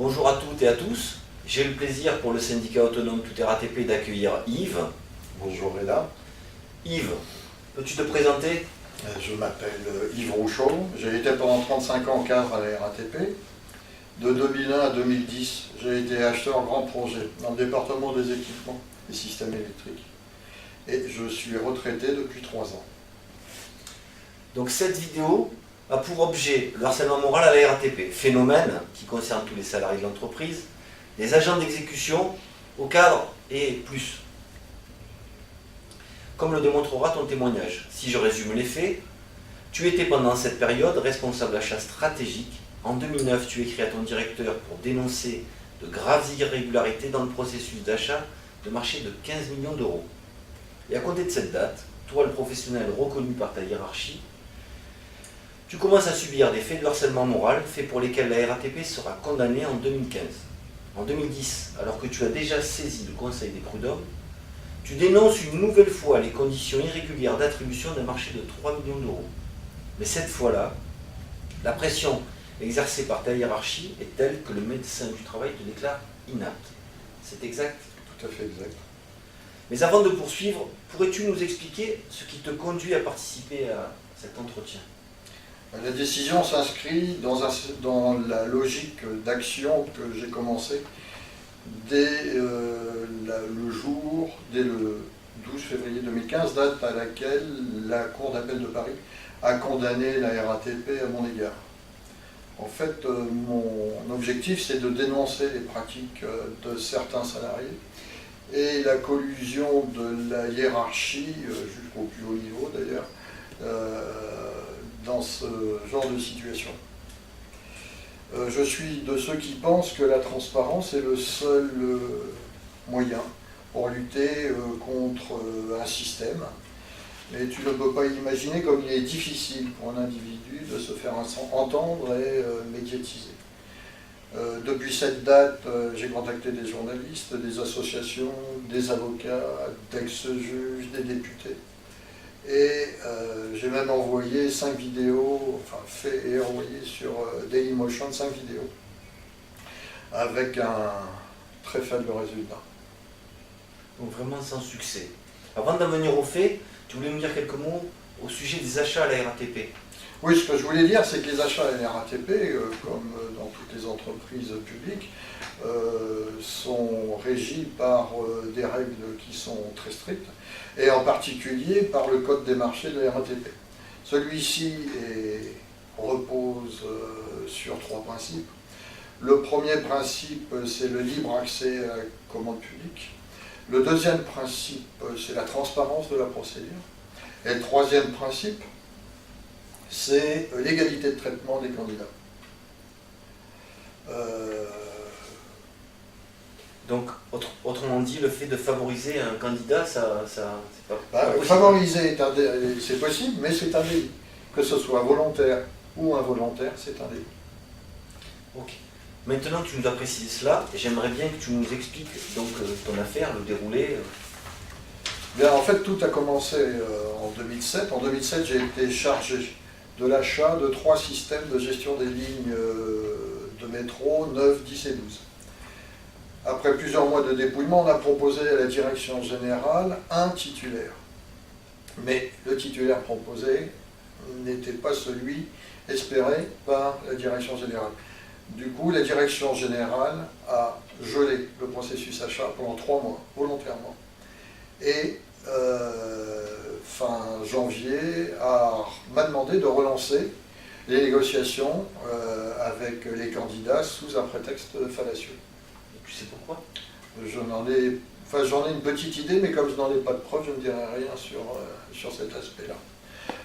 Bonjour à toutes et à tous. J'ai le plaisir pour le syndicat autonome Tout RATP d'accueillir Yves. Bonjour Réla. Yves, peux-tu te présenter? Je m'appelle Yves Rouchot. J'ai été pendant 35 ans cadre à la RATP. De 2001 à 2010, j'ai été acheteur grand projet dans le département des équipements et systèmes électriques. Et je suis retraité depuis 3 ans. Donc cette vidéo a pour objet le harcèlement moral à la RATP, phénomène qui concerne tous les salariés de l'entreprise, les agents d'exécution, au cadre et plus. Comme le démontrera ton témoignage, si je résume les faits, tu étais pendant cette période responsable d'achat stratégique. En 2009, tu écris à ton directeur pour dénoncer de graves irrégularités dans le processus d'achat de marché de 15 millions d'euros. Et à compter de cette date, toi, le professionnel reconnu par ta hiérarchie, tu commences à subir des faits de harcèlement moral, faits pour lesquels la RATP sera condamnée en 2015. En 2010, alors que tu as déjà saisi le Conseil des prud'hommes, tu dénonces une nouvelle fois les conditions irrégulières d'attribution d'un marché de 3 millions d'euros. Mais cette fois-là, la pression exercée par ta hiérarchie est telle que le médecin du travail te déclare inapte. C'est exact? Tout à fait exact. Mais avant de poursuivre, pourrais-tu nous expliquer ce qui te conduit à participer à cet entretien? La décision s'inscrit dans la logique d'action que j'ai commencée dès dès le 12 février 2015, date à laquelle la Cour d'appel de Paris a condamné la RATP à mon égard. En fait, mon objectif, c'est de dénoncer les pratiques de certains salariés et la collusion de la hiérarchie, jusqu'au plus haut niveau d'ailleurs, dans ce genre de situation. Je suis de ceux qui pensent que la transparence est le seul moyen pour lutter contre un système. Mais tu ne peux pas imaginer comme il est difficile pour un individu de se faire entendre et médiatiser. Depuis cette date, j'ai contacté des journalistes, des associations, des avocats, d'ex-juges, des députés. Et j'ai même envoyé 5 vidéos, enfin fait et envoyé sur Dailymotion 5 vidéos, avec un très faible résultat. Donc vraiment sans succès. Avant d'en venir aux faits, tu voulais nous dire quelques mots au sujet des achats à la RATP? Oui, ce que je voulais dire, c'est que les achats à la RATP, comme dans toutes les entreprises publiques, sont régis par des règles qui sont très strictes, et en particulier par le code des marchés de la RATP. Celui-ci repose sur 3 principes. Le premier principe, c'est le libre accès à la commande publique. Le deuxième principe, c'est la transparence de la procédure. Et le troisième principe, c'est l'égalité de traitement des candidats. Donc, autrement dit, le fait de favoriser un candidat, c'est pas possible. Favoriser, c'est possible, mais c'est un délit. Que ce soit volontaire ou involontaire, c'est un délit. Ok. Maintenant que tu nous as précisé cela, j'aimerais bien que tu nous expliques donc ton affaire, le déroulé. Bien, en fait, tout a commencé en 2007. En 2007, j'ai été chargé de l'achat de 3 systèmes de gestion des lignes de métro 9, 10 et 12. Après plusieurs mois de dépouillement, on a proposé à la direction générale un titulaire. Mais le titulaire proposé n'était pas celui espéré par la direction générale. Du coup, la direction générale a gelé le processus achat pendant 3 mois, volontairement. Et fin janvier, m'a demandé de relancer les négociations avec les candidats sous un prétexte fallacieux. Et tu sais pourquoi? J'en ai une petite idée, mais comme je n'en ai pas de preuves, je ne dirai rien sur cet aspect-là.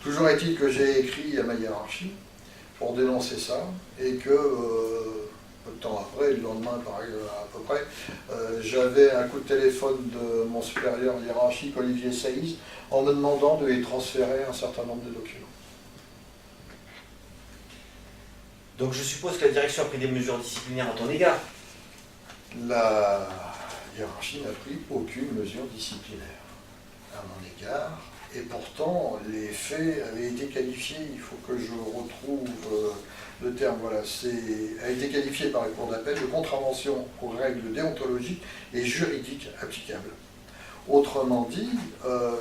Toujours est-il que j'ai écrit à ma hiérarchie pour dénoncer ça, et que peu de temps après, le lendemain à peu près, j'avais un coup de téléphone de mon supérieur hiérarchique, Olivier Saïs, en me demandant de lui transférer un certain nombre de documents. Donc je suppose que la direction a pris des mesures disciplinaires à ton égard? La hiérarchie n'a pris aucune mesure disciplinaire à mon égard, Et pourtant, les faits avaient été qualifiés, il faut que je retrouve le terme, voilà, a été qualifié par la Cour d'appel de contravention aux règles déontologiques et juridiques applicables. Autrement dit,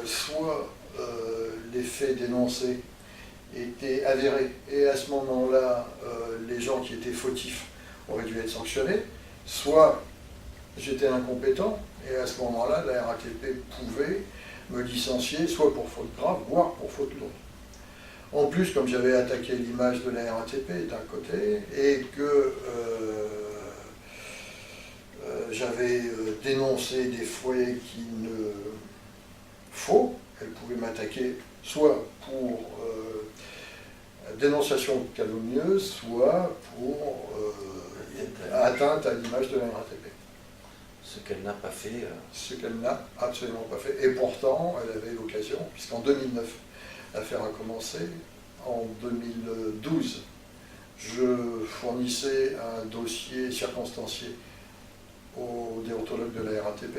soit les faits dénoncés étaient avérés, et à ce moment-là, les gens qui étaient fautifs auraient dû être sanctionnés, soit j'étais incompétent, et à ce moment-là, la RATP pouvait me licencier, soit pour faute grave, voire pour faute lourde. En plus, comme j'avais attaqué l'image de la RATP d'un côté, et que j'avais dénoncé des faits qui ne faux, elle pouvait m'attaquer soit pour dénonciation calomnieuse, soit pour atteinte à l'image de la RATP. Ce qu'elle n'a pas fait. Ce qu'elle n'a absolument pas fait. Et pourtant, elle avait l'occasion, puisqu'en 2009, l'affaire a commencé. En 2012, je fournissais un dossier circonstancié au déontologue de la RATP.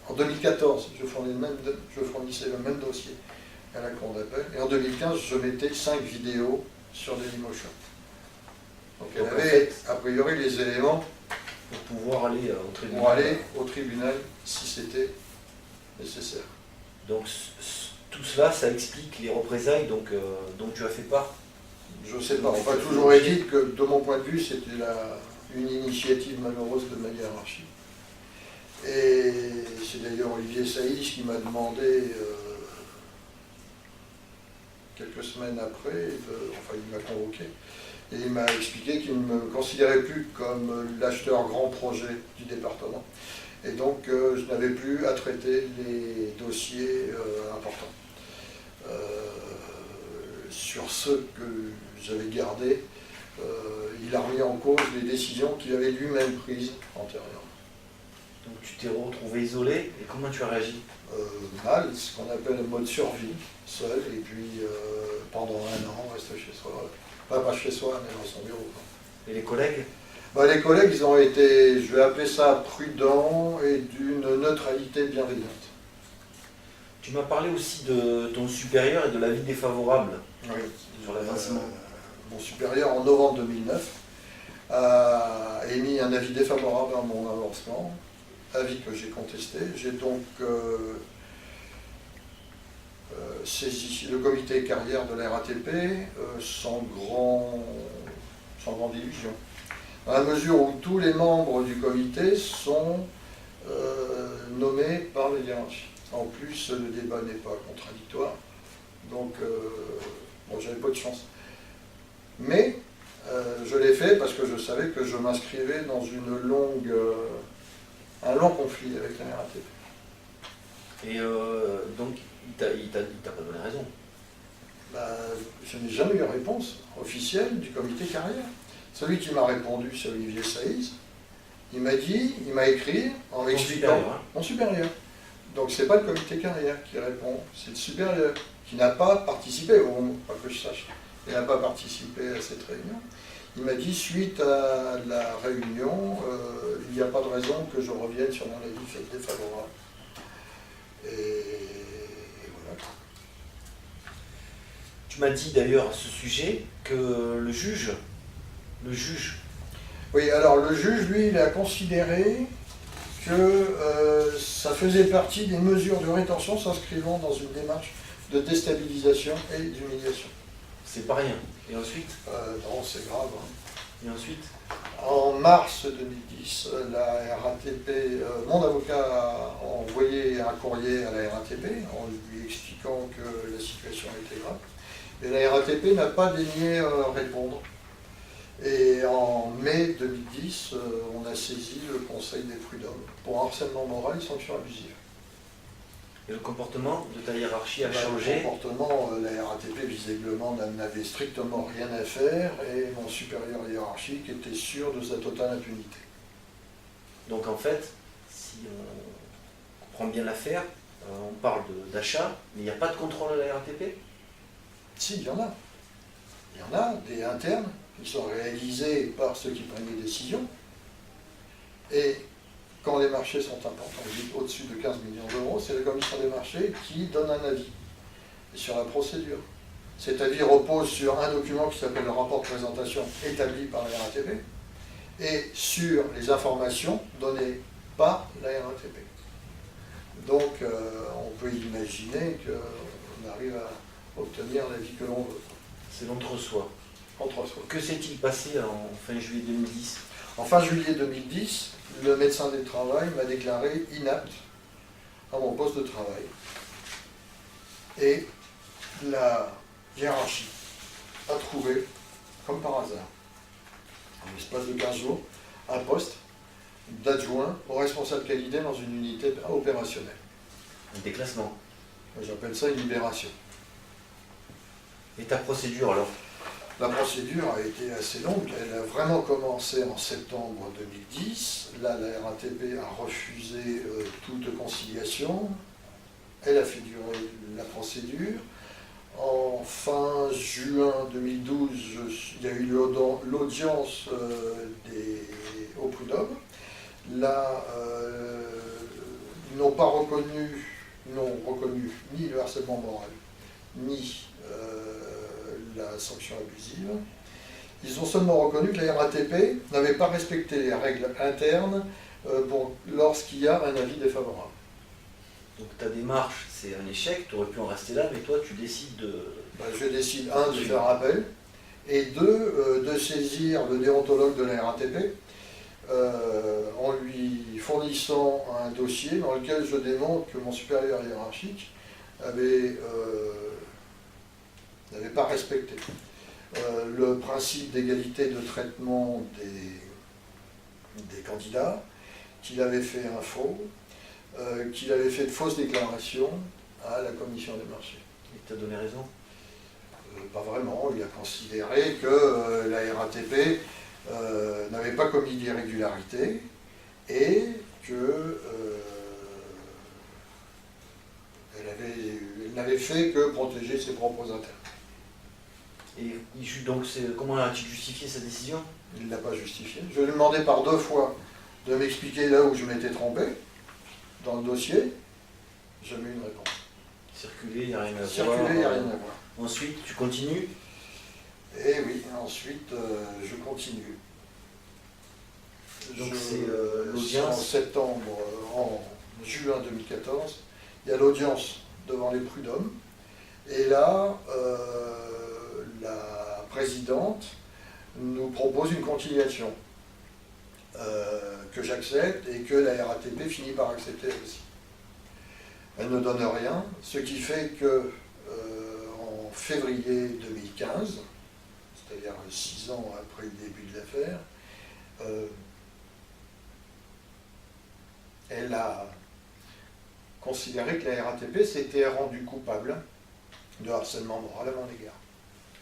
En 2014, je fournissais le même dossier à la Cour d'appel. Et en 2015, je mettais 5 vidéos sur Dailymotion. Donc elle avait, a priori, les éléments pour pouvoir aller au tribunal. Pour aller au tribunal si c'était nécessaire. Donc tout cela, ça explique les représailles dont tu as fait part. Je ne sais pas. On m'a toujours dit que, de mon point de vue, c'était une initiative malheureuse de ma hiérarchie. Et c'est d'ailleurs Olivier Saïs qui m'a demandé, quelques semaines après, il m'a convoqué, et il m'a expliqué qu'il ne me considérait plus comme l'acheteur grand projet du département. Et donc, je n'avais plus à traiter les dossiers importants. Sur ceux que j'avais gardés, il a remis en cause les décisions qu'il avait lui-même prises antérieurement. Donc tu t'es retrouvé isolé, et comment tu as réagi? Mal, ce qu'on appelle le mode survie, seul, et puis pendant 1 an, on reste chez soi. Pas chez soi, mais dans son bureau. Et les collègues? Les collègues, ils ont été, je vais appeler ça prudents et d'une neutralité bienveillante. Tu m'as parlé aussi de ton supérieur et de l'avis défavorable sur l'avancement. Mon supérieur, en novembre 2009, a émis un avis défavorable à mon avancement, avis que j'ai contesté. J'ai donc saisi le comité carrière de la RATP sans grande illusion. Dans la mesure où tous les membres du comité sont nommés par les hiérarchies. En plus, le débat n'est pas contradictoire, donc j'avais pas de chance. Mais je l'ai fait parce que je savais que je m'inscrivais dans un long conflit avec la RATP. Et donc, il t'a pas donné raison? Je n'ai jamais eu de réponse officielle du comité carrière. Celui qui m'a répondu, c'est Olivier Saïs. Il m'a écrit en m'expliquant... Mon supérieur. Donc c'est pas le comité carrière qui répond, c'est le supérieur qui n'a pas participé, pas que je sache, il n'a pas participé à cette réunion. Il m'a dit, suite à la réunion, il n'y a pas de raison que je revienne sur mon avis défavorable. Et voilà. Tu m'as dit d'ailleurs à ce sujet que le juge... Oui, alors le juge, lui, il a considéré que ça faisait partie des mesures de rétention s'inscrivant dans une démarche de déstabilisation et d'humiliation. C'est pas rien. Et ensuite? Non, c'est grave. Et ensuite? En mars 2010, la RATP, mon avocat a envoyé un courrier à la RATP en lui expliquant que la situation était grave. Et la RATP n'a pas daigné répondre. Et en mai 2010, on a saisi le Conseil des prud'hommes pour harcèlement moral et sanctions abusives. Et le comportement de ta hiérarchie a changé? Le comportement, la RATP visiblement n'avait strictement rien à faire et mon supérieur hiérarchique était sûr de sa totale impunité. Donc en fait, si on comprend bien l'affaire, on parle d'achat, mais il n'y a pas de contrôle de la RATP? Si, il y en a. Il y en a des internes qui sont réalisés par ceux qui prennent les décisions. Et quand les marchés sont importants, au-dessus de 15 millions d'euros, c'est la commission des marchés qui donne un avis. et sur la procédure. Cet avis repose sur un document qui s'appelle le rapport de présentation établi par la RATP et sur les informations données par la RATP. Donc on peut imaginer qu'on arrive à obtenir l'avis que l'on veut. C'est l'entre-soi. Entre-soi. Que s'est-il passé en fin juillet 2010? En fin juillet 2010, le médecin du travail m'a déclaré inapte à mon poste de travail. Et la hiérarchie a trouvé, comme par hasard, en l'espace de 15 jours, un poste d'adjoint au responsable qualité dans une unité opérationnelle. Un déclassement. J'appelle ça une libération. Et ta procédure alors? La procédure a été assez longue. Elle a vraiment commencé en septembre 2010. Là, la RATP a refusé toute conciliation. Elle a fait durer la procédure. En fin juin 2012, il y a eu l'audience au prud'homme. Là, ils n'ont reconnu ni le harcèlement moral, ni la sanction abusive. Ils ont seulement reconnu que la RATP n'avait pas respecté les règles internes lorsqu'il y a un avis défavorable. Donc ta démarche, c'est un échec, tu aurais pu en rester là, mais toi tu décides de... Je décide, un, de faire appel, et deux, de saisir le déontologue de la RATP en lui fournissant un dossier dans lequel je démontre que mon supérieur hiérarchique n'avait pas respecté le principe d'égalité de traitement des candidats, qu'il avait fait un faux, qu'il avait fait de fausses déclarations à la commission des marchés. Il t'a donné raison? Pas vraiment, il a considéré que la RATP n'avait pas commis d'irrégularité et que elle n'avait fait que protéger ses propres intérêts. Et donc comment a-t-il justifié sa décision? Il ne l'a pas justifié. Je lui ai demandé par 2 fois de m'expliquer là où je m'étais trompé dans le dossier. Jamais eu une réponse. Circuler, il n'y a rien à voir. Circuler, il n'y a rien à voir. Ensuite, tu continues? Et oui, ensuite, je continue. Donc c'est l'audience. En septembre, en juin 2014, il y a l'audience devant les prud'hommes. Et là, la présidente nous propose une conciliation que j'accepte et que la RATP finit par accepter aussi. Elle ne donne rien, ce qui fait que en février 2015, c'est-à-dire 6 ans après le début de l'affaire, elle a considéré que la RATP s'était rendue coupable de harcèlement moral à mon égard.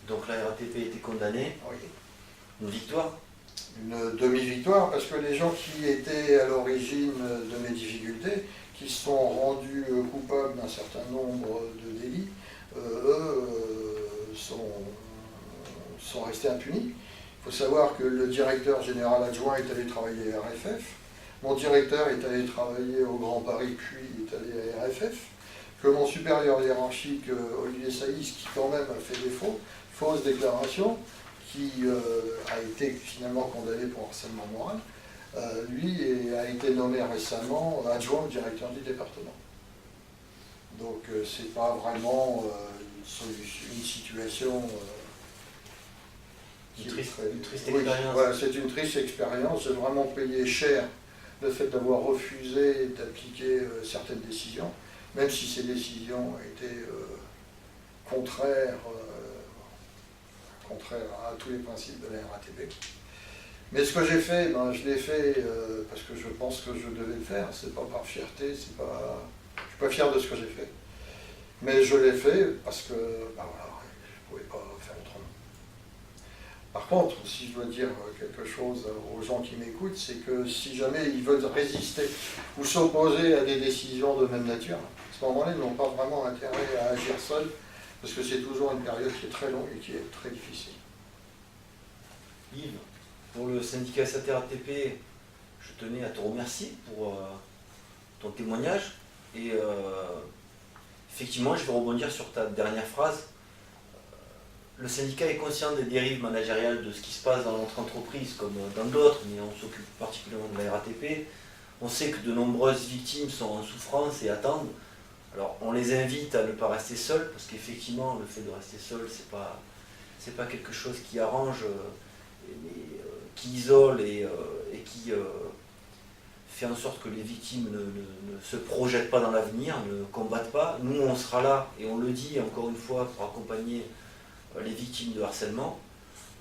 Donc la RATP a été condamnée? Oui. Une victoire? Une demi-victoire, parce que les gens qui étaient à l'origine de mes difficultés, qui se sont rendus coupables d'un certain nombre de délits, eux sont restés impunis. Il faut savoir que le directeur général adjoint est allé travailler à RFF, mon directeur est allé travailler au Grand Paris, puis est allé à RFF, que mon supérieur hiérarchique, Olivier Saïs, qui quand même a fait des fausses déclarations, qui a été finalement condamné pour harcèlement moral, lui a été nommé récemment adjoint au directeur du département. Donc c'est pas vraiment une situation une triste expérience. Oui, voilà, c'est une triste expérience. J'ai vraiment payé cher le fait d'avoir refusé d'appliquer certaines décisions, même si ces décisions étaient contraires à tous les principes de la RATP. Mais ce que j'ai fait, je l'ai fait parce que je pense que je devais le faire. C'est pas par fierté, je suis pas fier de ce que j'ai fait. Mais je l'ai fait parce que voilà, je ne pouvais pas faire autrement. Par contre, si je dois dire quelque chose aux gens qui m'écoutent, c'est que si jamais ils veulent résister ou s'opposer à des décisions de même nature, à ce moment-là, ils n'ont pas vraiment intérêt à agir seuls, parce que c'est toujours une période qui est très longue et qui est très difficile. Yves, pour le syndicat SAT-RATP, je tenais à te remercier pour ton témoignage et Effectivement, je vais rebondir sur ta dernière phrase. Le syndicat est conscient des dérives managériales de ce qui se passe dans notre entreprise comme dans d'autres, mais on s'occupe particulièrement de la RATP. On sait que de nombreuses victimes sont en souffrance et attendent. Alors on les invite à ne pas rester seuls, parce qu'effectivement le fait de rester seul, c'est pas quelque chose qui arrange, qui isole et qui fait en sorte que les victimes ne se projettent pas dans l'avenir, ne combattent pas. Nous on sera là, et on le dit encore une fois, pour accompagner les victimes de harcèlement,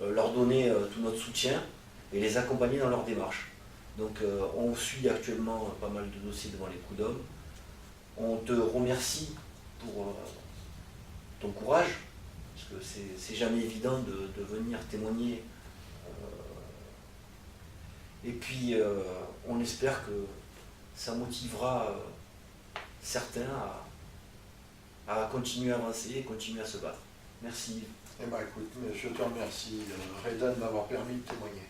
leur donner tout notre soutien et les accompagner dans leur démarche. Donc on suit actuellement pas mal de dossiers devant les prud'hommes. On te remercie pour ton courage, parce que c'est jamais évident de venir témoigner. Et puis on espère que ça motivera certains à continuer à avancer et continuer à se battre. Merci. Eh bien, écoute, je te remercie, Reda, de m'avoir permis de témoigner.